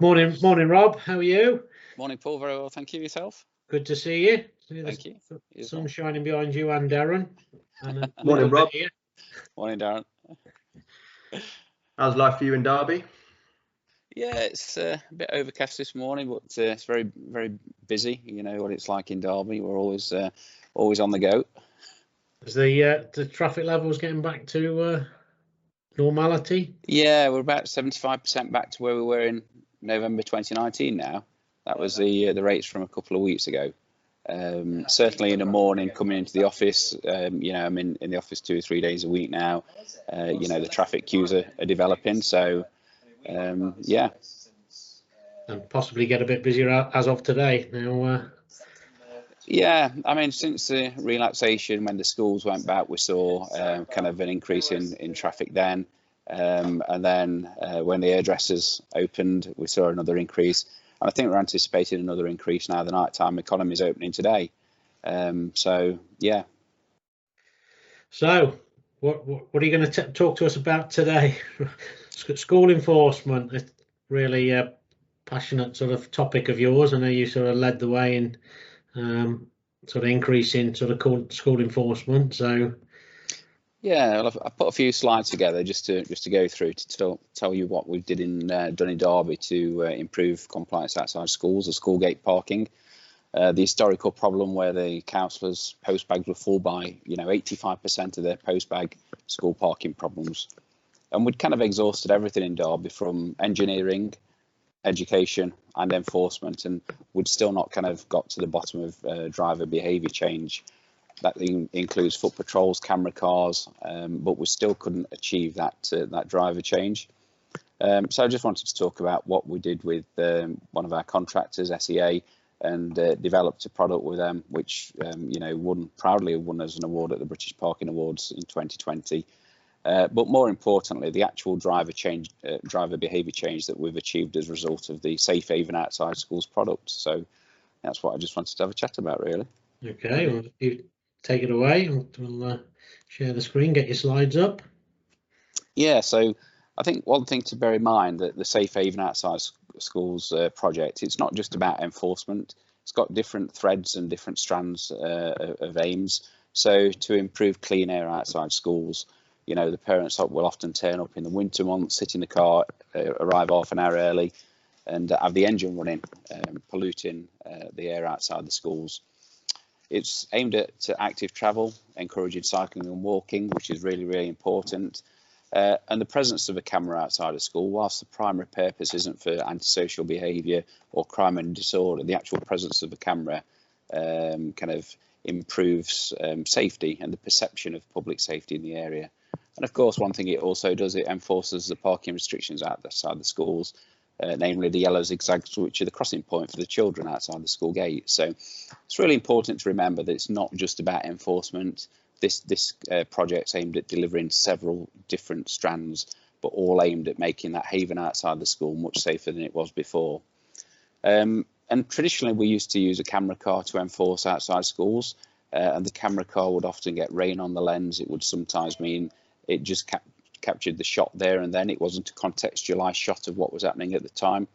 Morning, Rob. How are you? Morning, Paul. Very well, thank you. Yourself? Good to see you. Thank you. Sun shining behind you and Darren. And Morning, Rob. Morning, Darren. How's life for you in Derby? Yeah, it's a bit overcast this morning, but it's very, very busy. You know what it's like in Derby. We're always on the go. Is the traffic levels getting back to normality? Yeah, we're about 75% back to where we were in November 2019 now. That was the rates from a couple of weeks ago. Certainly in the morning coming into the office, you know, I'm in the office 2 or 3 days a week now. You know, the traffic queues are developing, so yeah. And possibly get a bit busier as of today now. Yeah, I mean, since the relaxation, when the schools went back, we saw kind of an increase in traffic then. And then when the hairdressers opened, we saw another increase. And I think we're anticipating another increase now. The nighttime economy is opening today. So, yeah. So, what are you going to talk to us about today? School enforcement, it's really a passionate sort of topic of yours. I know you sort of led the way in sort of increasing sort of school enforcement. So. Yeah, well, I put a few slides together just to go through to tell you what we did done in Derby to improve compliance outside schools, the school gate parking, the historical problem where the councillors' post bags were full by 85% of their post bag school parking problems, and we'd kind of exhausted everything in Derby from engineering, education, and enforcement, and we'd still not kind of got to the bottom of driver behaviour change. That includes foot patrols, camera cars, but we still couldn't achieve that driver change. So I just wanted to talk about what we did with one of our contractors, SEA, and developed a product with them, which proudly won us an award at the British Parking Awards in 2020. But more importantly, the actual driver behaviour change that we've achieved as a result of the Safe Haven Outside Schools product. So that's what I just wanted to have a chat about, really. Okay, well, you take it away. We'll share the screen, get your slides up. Yeah, so I think one thing to bear in mind that the Safe Haven Outside Schools project, it's not just about enforcement. It's got different threads and different strands of aims. So to improve clean air outside schools, you know, the parents will often turn up in the winter months, sit in the car, arrive half an hour early, and have the engine running, polluting the air outside the schools. It's aimed at active travel, encouraging cycling and walking, which is really, really important. And the presence of a camera outside of school, whilst the primary purpose isn't for antisocial behaviour or crime and disorder, the actual presence of a camera kind of improves safety and the perception of public safety in the area. And of course, one thing it also does, it enforces the parking restrictions outside the schools, namely the yellow zigzags, which are the crossing point for the children outside the school gate. So it's really important to remember that it's not just about enforcement. This project's aimed at delivering several different strands, but all aimed at making that haven outside the school much safer than it was before. And traditionally, we used to use a camera car to enforce outside schools, and the camera car would often get rain on the lens. It would sometimes mean it just captured the shot there and then. It wasn't a contextualised shot of what was happening at the time,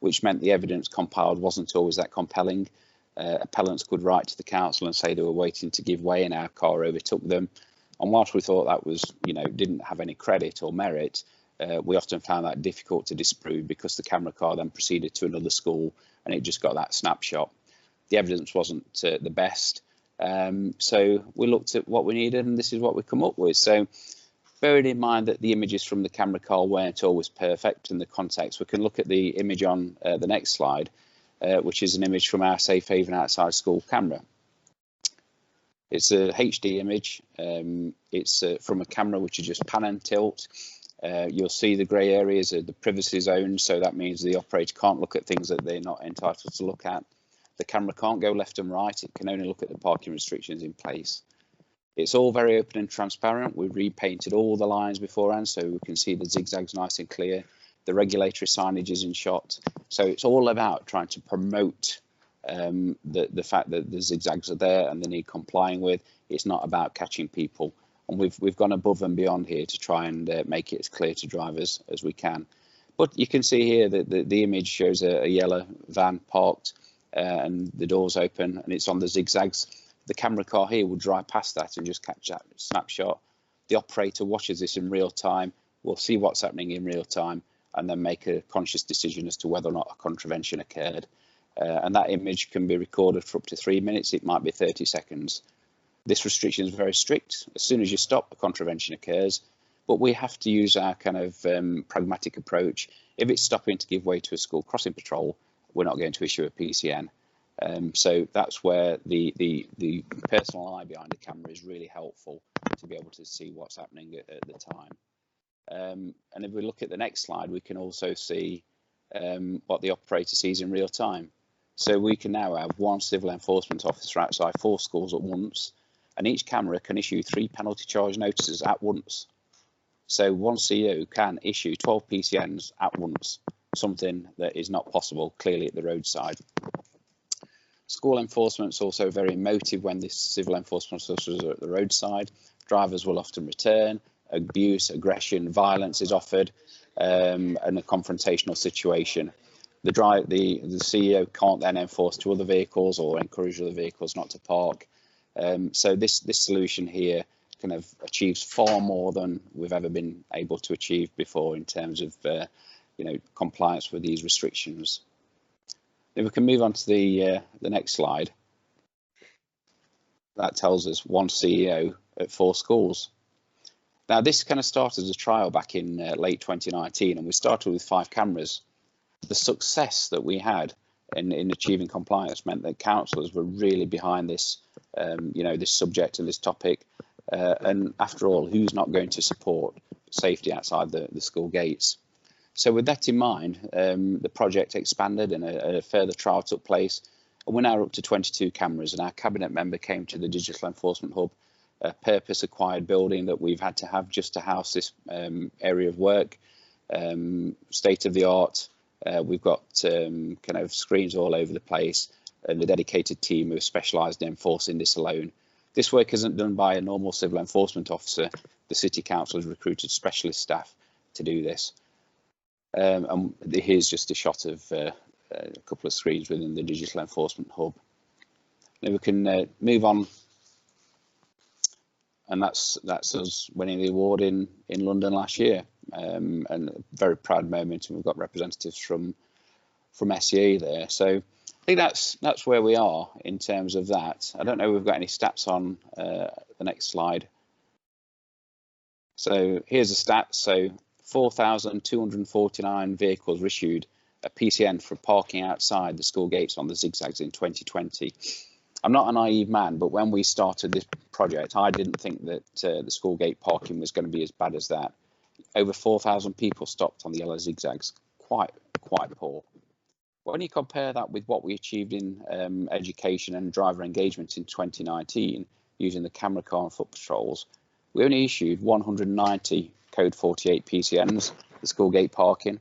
which meant the evidence compiled wasn't always that compelling. Appellants could write to the council and say they were waiting to give way and our car overtook them. And whilst we thought that was, didn't have any credit or merit, we often found that difficult to disprove because the camera car then proceeded to another school and it just got that snapshot. The evidence wasn't the best. So we looked at what we needed and this is what we come up with. So bearing in mind that the images from the camera car weren't always perfect in the context, we can look at the image on the next slide, which is an image from our Safe Haven Outside School camera. It's a HD image. It's from a camera which is just pan and tilt. You'll see the grey areas are the privacy zone, so that means the operator can't look at things that they're not entitled to look at. The camera can't go left and right. It can only look at the parking restrictions in place. It's all very open and transparent. We repainted all the lines beforehand so we can see the zigzags nice and clear. The regulatory signage is in shot. So it's all about trying to promote the fact that the zigzags are there and they need complying with. It's not about catching people. And we've gone above and beyond here to try and make it as clear to drivers as we can. But you can see here that the image shows a yellow van parked and the doors open and it's on the zigzags. The camera car here will drive past that and just catch that snapshot. The operator watches this in real time, will see what's happening in real time, and then make a conscious decision as to whether or not a contravention occurred. And that image can be recorded for up to 3 minutes. It might be 30 seconds. This restriction is very strict. As soon as you stop, a contravention occurs. But we have to use our kind of pragmatic approach. If it's stopping to give way to a school crossing patrol, we're not going to issue a PCN. So that's where the personal eye behind the camera is really helpful to be able to see what's happening at the time. And if we look at the next slide, we can also see what the operator sees in real time. So we can now have one civil enforcement officer outside 4 schools at once, and each camera can issue 3 penalty charge notices at once. So one CEO can issue 12 PCNs at once, something that is not possible clearly at the roadside. School enforcement is also very emotive when this civil enforcement officers are at the roadside. Drivers will often return, abuse, aggression, violence is offered, and a confrontational situation. The CEO can't then enforce to other vehicles or encourage other vehicles not to park. So this solution here kind of achieves far more than we've ever been able to achieve before in terms of compliance with these restrictions. If we can move on to the next slide, that tells us one CEO at 4 schools. Now this kind of started as a trial back in late 2019, and we started with 5 cameras. The success that we had in achieving compliance meant that councillors were really behind this, this subject and this topic. And after all, who's not going to support safety outside the school gates? So with that in mind, the project expanded and a further trial took place. And we're now up to 22 cameras, and our cabinet member came to the Digital Enforcement Hub, a purpose acquired building that we've had to have just to house this area of work, state of the art. We've got kind of screens all over the place and a dedicated team who are specialised in enforcing this alone. This work isn't done by a normal civil enforcement officer. The City Council has recruited specialist staff to do this. And here's just a shot of a couple of screens within the Digital Enforcement Hub. Now we can move on, and that's us winning the award in London last year, and a very proud moment. And we've got representatives from SEA there. So I think that's where we are in terms of that. I don't know if we've got any stats on the next slide. So here's the stats. So 4,249 vehicles were issued a PCN for parking outside the school gates on the zigzags in 2020. I'm not a naive man, but when we started this project, I didn't think that the school gate parking was going to be as bad as that. Over 4,000 people stopped on the yellow zigzags. Quite poor. When you compare that with what we achieved in education and driver engagement in 2019 using the camera car and foot patrols, we only issued 190 code 48 PCNs, the school gate parking.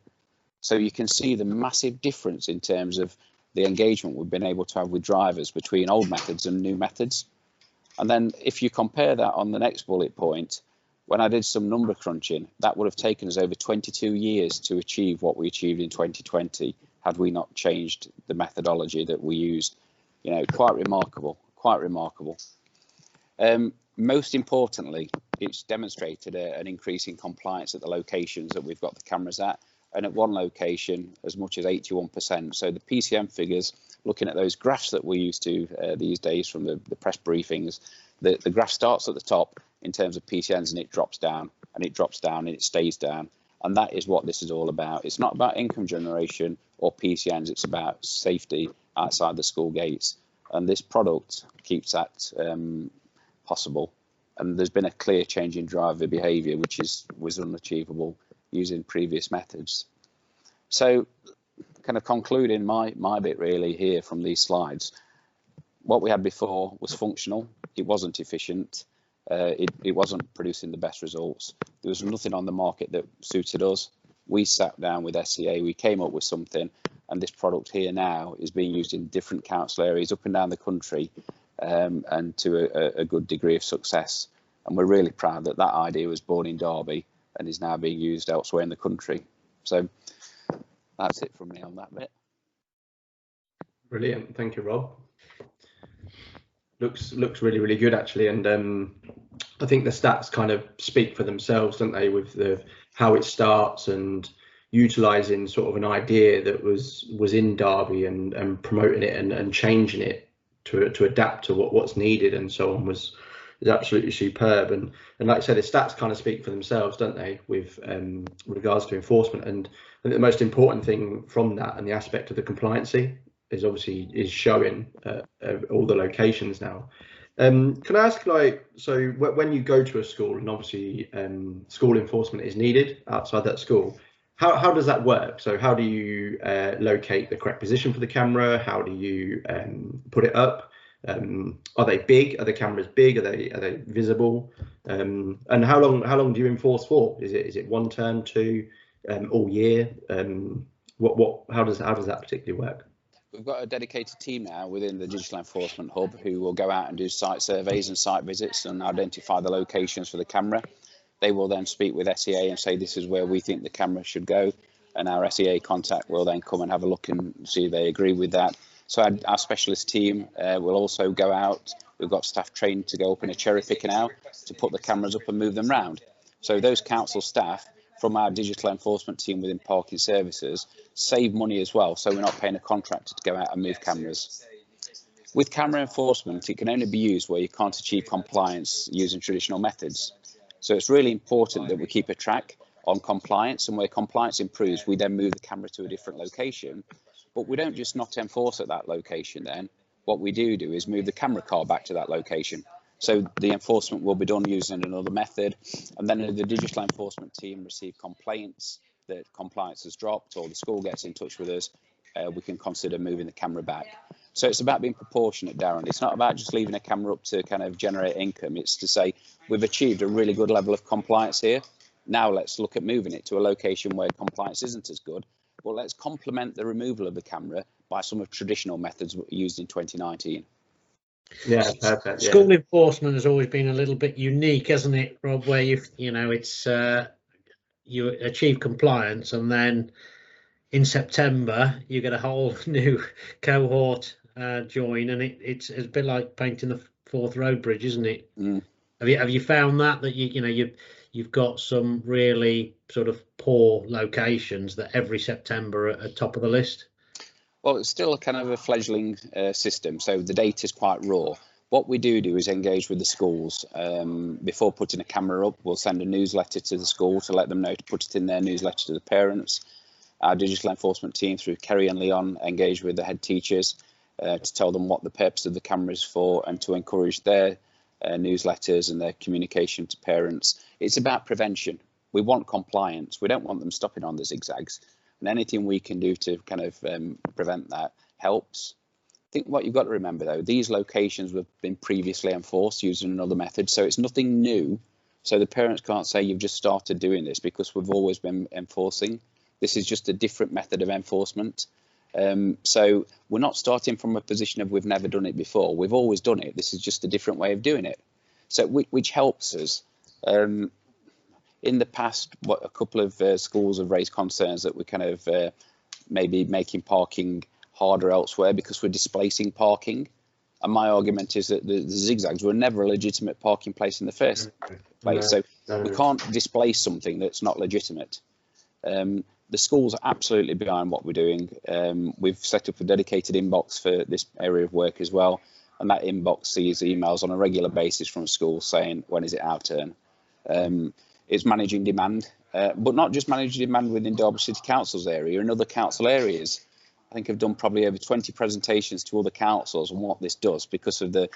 So you can see the massive difference in terms of the engagement we've been able to have with drivers between old methods and new methods. And then if you compare that on the next bullet point, when I did some number crunching, that would have taken us over 22 years to achieve what we achieved in 2020 had we not changed the methodology that we used. Quite remarkable, quite remarkable. Most importantly, it's demonstrated an increase in compliance at the locations that we've got the cameras at, and at one location as much as 81%. So the PCM figures, looking at those graphs that we're used to these days from the press briefings, the graph starts at the top in terms of PCNs and it drops down and it drops down and it stays down. And that is what this is all about. It's not about income generation or PCNs, it's about safety outside the school gates. And this product keeps that possible. And there's been a clear change in driver behaviour, which was unachievable using previous methods. So kind of concluding my bit really here from these slides, what we had before was functional, it wasn't efficient, it wasn't producing the best results. There was nothing on the market that suited us. We sat down with SEA, we came up with something, and this product here now is being used in different council areas up and down the country, and to a good degree of success. And we're really proud that that idea was born in Derby and is now being used elsewhere in the country. So that's it from me on that bit. Brilliant, thank you, Rob. Looks really good actually, and I think the stats kind of speak for themselves, don't they, with the how it starts and utilising sort of an idea that was in Derby and promoting it and changing it to adapt to what's needed and so on is absolutely superb. And like I said, the stats kind of speak for themselves, don't they, with regards to enforcement. And I think the most important thing from that and the aspect of the compliancy is showing all the locations now. Can I ask, like, so when you go to a school and obviously school enforcement is needed outside that school, how does that work? So how do you locate the correct position for the camera? How do you put it up? Are they big? Are the cameras big? Are they visible? And how long do you enforce for? Is it one term, two, all year? How does that particularly work? We've got a dedicated team now within the Digital Enforcement Hub who will go out and do site surveys and site visits and identify the locations for the camera. They will then speak with SEA and say this is where we think the camera should go, and our SEA contact will then come and have a look and see if they agree with that. So our specialist team will also go out. We've got staff trained to go up in a cherry picker now to put the cameras up and move them round. So those council staff from our digital enforcement team within parking services save money as well, so we're not paying a contractor to go out and move cameras. With camera enforcement, it can only be used where you can't achieve compliance using traditional methods. So it's really important that we keep a track on compliance, and where compliance improves, we then move the camera to a different location. But we don't just not enforce at that location then. What we do is move the camera car back to that location. So the enforcement will be done using another method, and then the digital enforcement team receive complaints that compliance has dropped, or the school gets in touch with us, we can consider moving the camera back. So it's about being proportionate, Darren. It's not about just leaving a camera up to kind of generate income. It's to say we've achieved a really good level of compliance here. Now let's look at moving it to a location where compliance isn't as good, but let's complement the removal of the camera by some of traditional methods used in 2019. Yeah, perfect. Yeah. School enforcement has always been a little bit unique, hasn't it, Rob? Where it's you achieve compliance, and then in September you get a whole new cohort join, and it's a bit like painting the fourth road bridge, isn't it? Mm. Have you found that you've got some really sort of poor locations that every September are at top of the list? Well, it's still a kind of a fledgling system, so the data is quite raw. What we do is engage with the schools. Before putting a camera up, we'll send a newsletter to the school to let them know to put it in their newsletter to the parents. Our digital enforcement team, through Kerry and Leon, engage with the head teachers to tell them what the purpose of the camera is for, and to encourage their newsletters and their communication to parents. It's about prevention. We want compliance. We don't want them stopping on the zigzags. And anything we can do to kind of prevent that helps. I think what you've got to remember, though, these locations have been previously enforced using another method, so it's nothing new. So the parents can't say you've just started doing this, because we've always been enforcing. This is just a different method of enforcement. So we're not starting from a position of we've never done it before. We've always done it. This is just a different way of doing it. So which helps us. In the past, a couple of schools have raised concerns that we're kind of maybe making parking harder elsewhere because we're displacing parking. And my argument is that the zigzags were never a legitimate parking place in the first place. So we can't displace something that's not legitimate. The schools are absolutely behind what we're doing. We've set up a dedicated inbox for this area of work as well. And that inbox sees emails on a regular basis from schools saying, when is it our turn? It's managing demand, but not just managing demand within Derby City Council's area, in other council areas. I think I've done probably over 20 presentations to other councils on what this does, because of the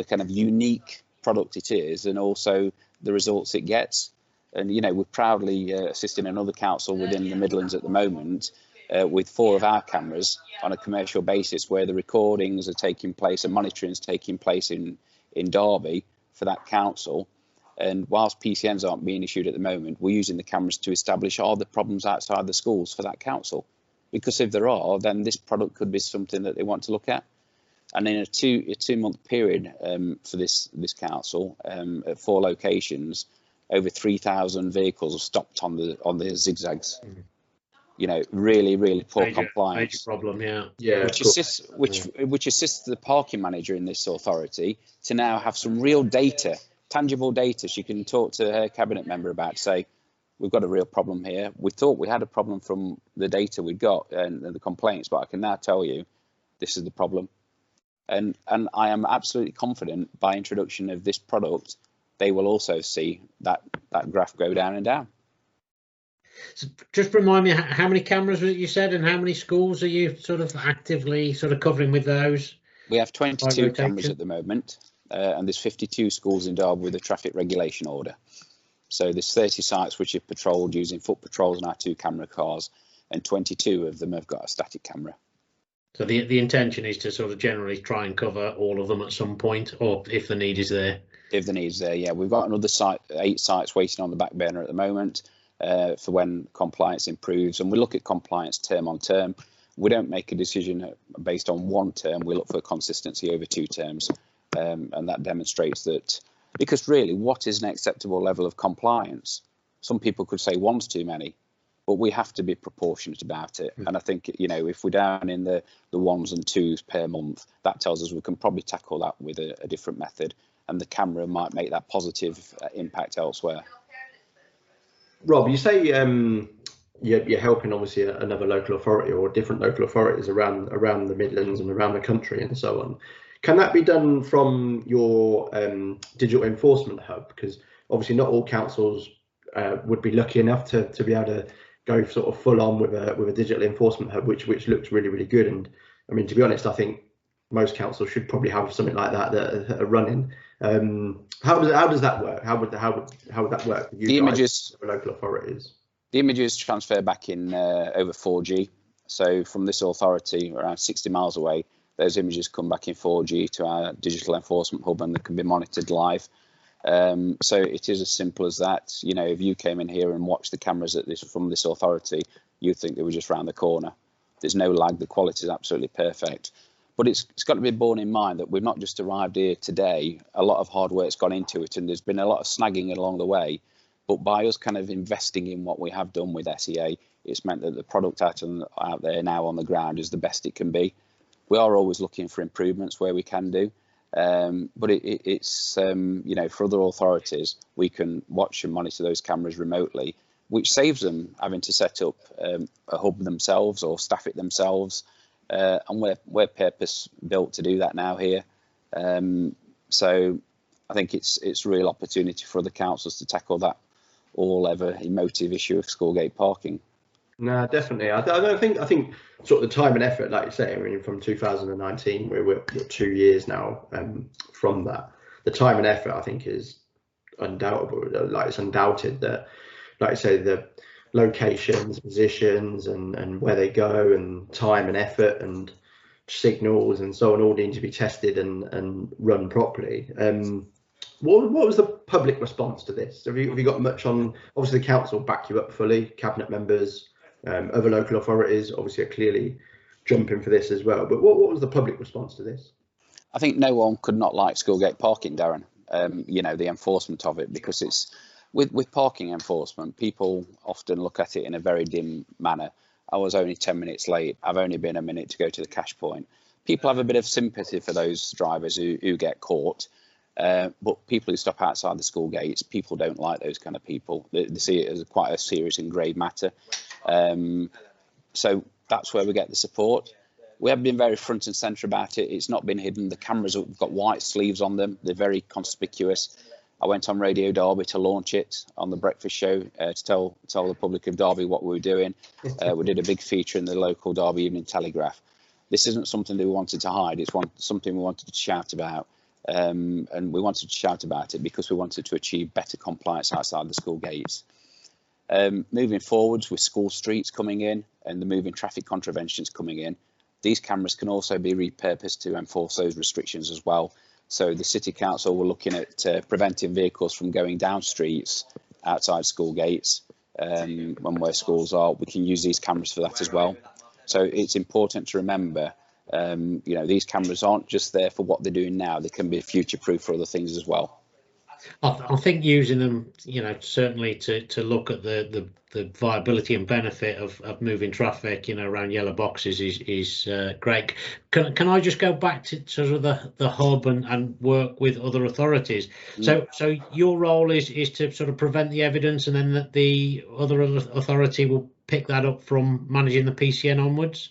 kind of unique product it is, and also the results it gets. And, we're proudly assisting another council within the Midlands at the moment with 4 of our cameras on a commercial basis, where the recordings are taking place and monitoring is taking place in Derby for that council. And whilst PCNs aren't being issued at the moment, we're using the cameras to establish are the problems outside the schools for that council. Because if there are, then this product could be something that they want to look at. And in a two-month period for this council, at 4 locations, over 3,000 vehicles have stopped on the zigzags. you know, really poor Major compliance. problem, yeah. Yeah. Which assists the parking manager in this authority to now have some real data, tangible data she can talk to her cabinet member about, say, we've got a real problem here. We thought we had a problem from the data we got and the complaints, but I can now tell you this is the problem. And I am absolutely confident by introduction of this product, they will also see that graph go down and down. So just remind me, how many cameras was it you said, and how many schools are you sort of actively sort of covering with those? We have 22 cameras at the moment, and there's 52 schools in Derby with a traffic regulation order. So there's 30 sites which are patrolled using foot patrols and our 2 camera cars, and 22 of them have got a static camera. So the intention is to sort of generally try and cover all of them at some point, or if the need is there. If the need is there, yeah. We've got another 8 sites waiting on the back burner at the moment for when compliance improves, and we look at compliance term on term. We don't make a decision based on one term. We look for consistency over 2 terms, and that demonstrates that. Because really, what is an acceptable level of compliance? Some people could say 1's too many, but we have to be proportionate about it. And I think, you know, if we're down in the 1's and 2's per month, that tells us we can probably tackle that with a different method, and the camera might make that positive impact elsewhere. Rob, you say you're helping obviously another local authority or different local authorities around the Midlands and around the country and so on. Can that be done from your digital enforcement hub? Because obviously not all councils would be lucky enough to be able to go sort of full on with a digital enforcement hub, which looks really good. And I mean, to be honest, I think most councils should probably have something like that are running. How does that work? How would that work for you the guys, images, for local authorities? The images transfer back in over 4G. So from this authority, around 60 miles away, those images come back in 4G to our digital enforcement hub, and they can be monitored live. So it is as simple as that. You know, if you came in here and watched the cameras from this authority, you'd think they were just round the corner. There's no lag. The quality is absolutely perfect. But it's got to be borne in mind that we've not just arrived here today. A lot of hard work's gone into it, and there's been a lot of snagging along the way. But by us kind of investing in what we have done with SEA, it's meant that the product out there now on the ground is the best it can be. We are always looking for improvements where we can do. But it's you know, for other authorities, we can watch and monitor those cameras remotely, which saves them having to set up a hub themselves or staff it themselves. And we're purpose built to do that now here. So I think it's a real opportunity for other councils to tackle that all ever emotive issue of schoolgate parking. No, definitely. I think sort of the time and effort, like you say, I mean, from 2019, we're 2 years now from that. The time and effort, I think, is undoubtable. Like, it's undoubted that, like I say, the locations, positions, and where they go, and time and effort, and signals, and so on, all need to be tested and run properly. What was the public response to this? Have you got much on? Obviously, the council back you up fully. Cabinet members, other local authorities, obviously, are clearly jumping for this as well. But what was the public response to this? I think no one could not like schoolgate parking, Darren. You know, the enforcement of it, because it's with parking enforcement, people often look at it in a very dim manner. I was only 10 minutes late. I've only been a minute to go to the cash point. People have a bit of sympathy for those drivers who get caught. But people who stop outside the school gates, people don't like those kind of people. They see it as quite a serious and grave matter. So that's where we get the support. We have been very front and centre about it. It's not been hidden. The cameras have got white sleeves on them. They're very conspicuous. I went on Radio Derby to launch it on the breakfast show to tell the public of Derby what we were doing. We did a big feature in the local Derby Evening Telegraph. This isn't something that we wanted to hide. It's something we wanted to shout about. And we wanted to shout about it because we wanted to achieve better compliance outside the school gates. Moving forwards with school streets coming in and the moving traffic contraventions coming in, these cameras can also be repurposed to enforce those restrictions as well. So the City Council were looking at preventing vehicles from going down streets outside school gates when where schools are. We can use these cameras for that as well. So it's important to remember, you know, these cameras aren't just there for what they're doing now. They can be future-proof for other things as well. I think using them, certainly to look at the viability and benefit of moving traffic, around yellow boxes is great. Can I just go back to sort of the hub and work with other authorities? So your role is to sort of prevent the evidence, and then that the other authority will pick that up from managing the PCN onwards?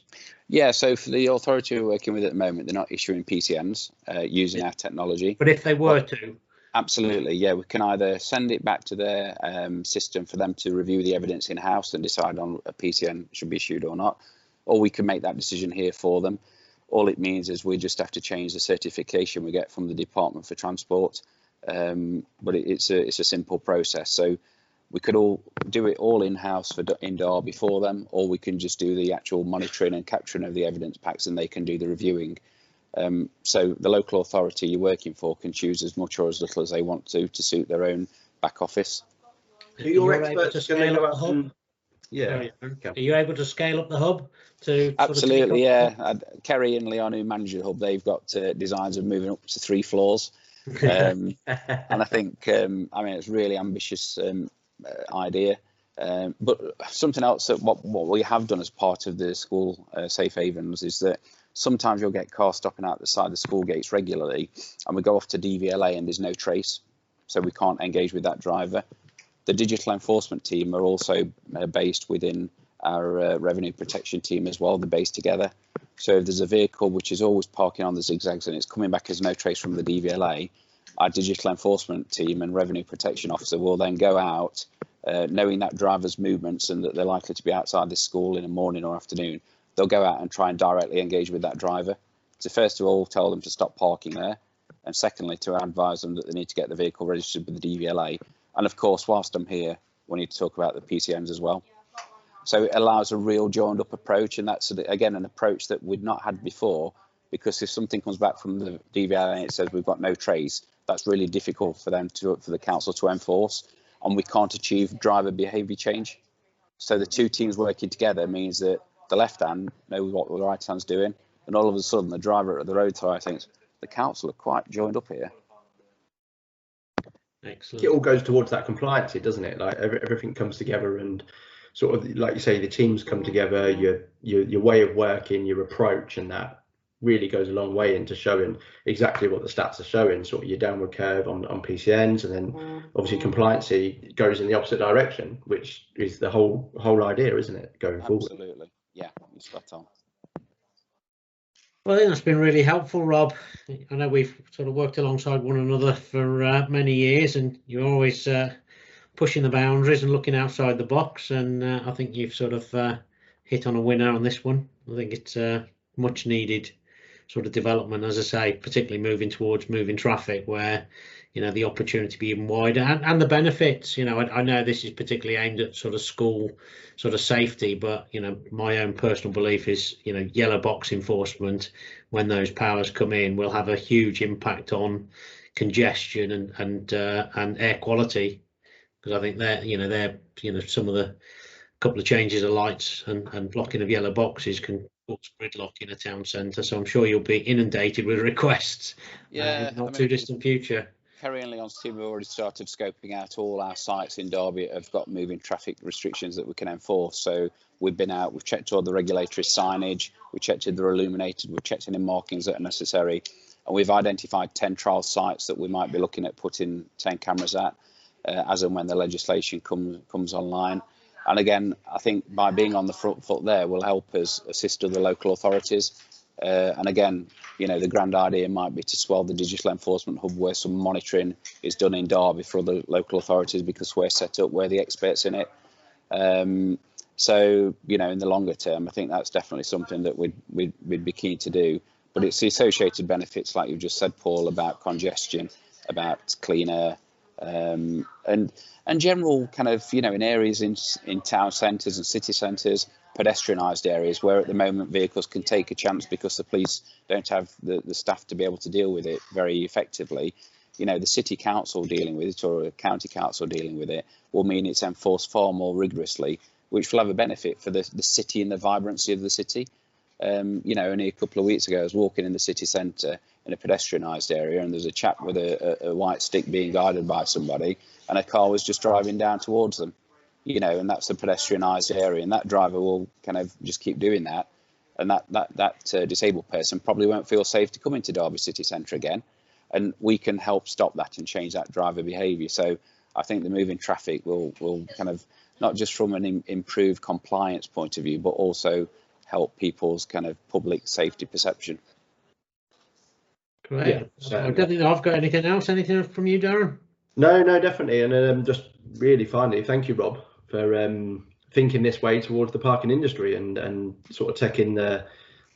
Yeah, so for the authority we're working with at the moment, they're not issuing PCNs using our technology. But if they were to? Absolutely, yeah. We can either send it back to their system for them to review the evidence in-house and decide on a PCN should be issued or not, or we can make that decision here for them. All it means is we just have to change the certification we get from the Department for Transport, but it's a simple process. So we could all do it all in-house in Derby for them, or we can just do the actual monitoring and capturing of the evidence packs, and they can do the reviewing. So the local authority you're working for can choose as much or as little as they want to suit their own back office. Are your experts going to go out and... Yeah. Are you able to scale up the hub to? Absolutely, yeah. Kerry and Leon, who manage the hub, they've got designs of moving up to 3 floors. And I think, it's a really ambitious idea. But something else that what we have done as part of the school safe havens is that sometimes you'll get cars stopping out the side of the school gates regularly, and we go off to DVLA and there's no trace, so we can't engage with that driver. The digital enforcement team are also based within our revenue protection team as well. They're based together. So if there's a vehicle which is always parking on the zigzags and it's coming back as no trace from the DVLA, our digital enforcement team and revenue protection officer will then go out, knowing that driver's movements and that they're likely to be outside the school in the morning or afternoon. They'll go out and try and directly engage with that driver. So first of all, tell them to stop parking there. And secondly, to advise them that they need to get the vehicle registered with the DVLA. And of course, whilst I'm here, we need to talk about the PCNs as well. So it allows a real joined up approach. And that's, again, an approach that we'd not had before, because if something comes back from the DVLA and it says we've got no trace, that's really difficult for the council to enforce. And we can't achieve driver behaviour change. So the two teams working together means that the left hand knows what the right hand's doing, and all of a sudden the driver at the roadside thinks the council are quite joined up here. Excellent. It all goes towards that compliance, doesn't it? Like everything comes together, and sort of like you say, the teams come together. Your way of working, your approach, and that really goes a long way into showing exactly what the stats are showing. Sort of your downward curve on PCNs, and then obviously compliancy goes in the opposite direction, which is the whole idea, isn't it? Going forward. Absolutely. Yeah, you're spot on. Well, I think that's been really helpful, Rob. I know we've sort of worked alongside one another for many years, and you're always pushing the boundaries and looking outside the box. And I think you've sort of hit on a winner on this one. I think it's much needed sort of development, as I say, particularly moving towards moving traffic, where the opportunity to be even wider, and the benefits. I know this is particularly aimed at sort of school sort of safety, but my own personal belief is yellow box enforcement, when those powers come in, will have a huge impact on congestion and air quality, because I think they're some of the couple of changes of lights and blocking of yellow boxes can cause gridlock in a town centre. So I'm sure you'll be inundated with requests in not too distant future. Kerry and Leon's team have already started scoping out all our sites in Derby have got moving traffic restrictions that we can enforce. So we've been out, we've checked all the regulatory signage, we checked if they're illuminated, we've checked any markings that are necessary, and we've identified 10 trial sites that we might be looking at putting 10 cameras at as and when the legislation comes online. And again, I think by being on the front foot there will help us assist other local authorities. And again, the grand idea might be to swell the digital enforcement hub, where some monitoring is done in Derby for other local authorities, because we're set up, we're the experts in it. So, in the longer term, I think that's definitely something that we'd be keen to do. But it's the associated benefits, like you've just said, Paul, about congestion, about clean air, and general kind of, in areas in town centres and city centres, pedestrianised areas where at the moment vehicles can take a chance because the police don't have the staff to be able to deal with it very effectively. The city council dealing with it, or a county council dealing with it, will mean it's enforced far more rigorously, which will have a benefit for the city and the vibrancy of the city. Only a couple of weeks ago I was walking in the city centre, in a pedestrianised area, and there's a chap with a white stick being guided by somebody, and a car was just driving down towards them, and that's a pedestrianised area, and that driver will kind of just keep doing that, and that disabled person probably won't feel safe to come into Derby city centre again, and we can help stop that and change that driver behaviour. So I think the moving traffic will kind of, not just from an improved compliance point of view, but also help people's kind of public safety perception. Great. Yeah, I don't think I've got anything else. Anything from you, Darren? No, definitely. And just really finally, thank you, Rob, for thinking this way towards the parking industry and sort of taking the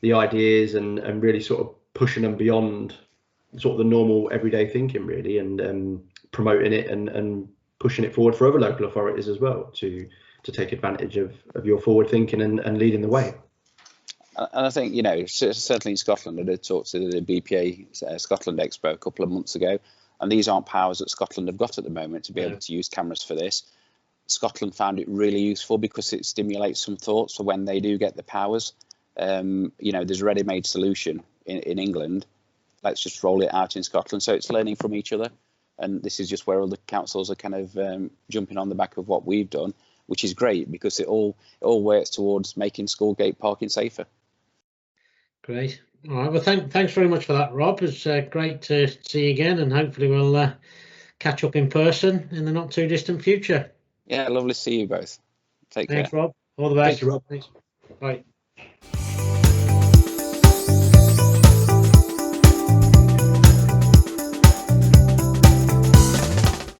ideas and really sort of pushing them beyond sort of the normal everyday thinking, really, and promoting it and pushing it forward for other local authorities as well to take advantage of your forward thinking and leading the way. And I think, certainly in Scotland, I did talk to the BPA Scotland Expo a couple of months ago, and these aren't powers that Scotland have got at the moment to be able to use cameras for this. Scotland found it really useful because it stimulates some thoughts for when they do get the powers. There's a ready-made solution in England. Let's just roll it out in Scotland. So it's learning from each other. And this is just where all the councils are kind of jumping on the back of what we've done, which is great because it all works towards making school gate parking safer. Great. All right. Well, thanks very much for that, Rob. It's great to see you again, and hopefully we'll catch up in person in the not too distant future. Yeah, lovely to see you both. Take care. Thanks, Rob. All the best. Thank you, Rob. Thanks. Bye.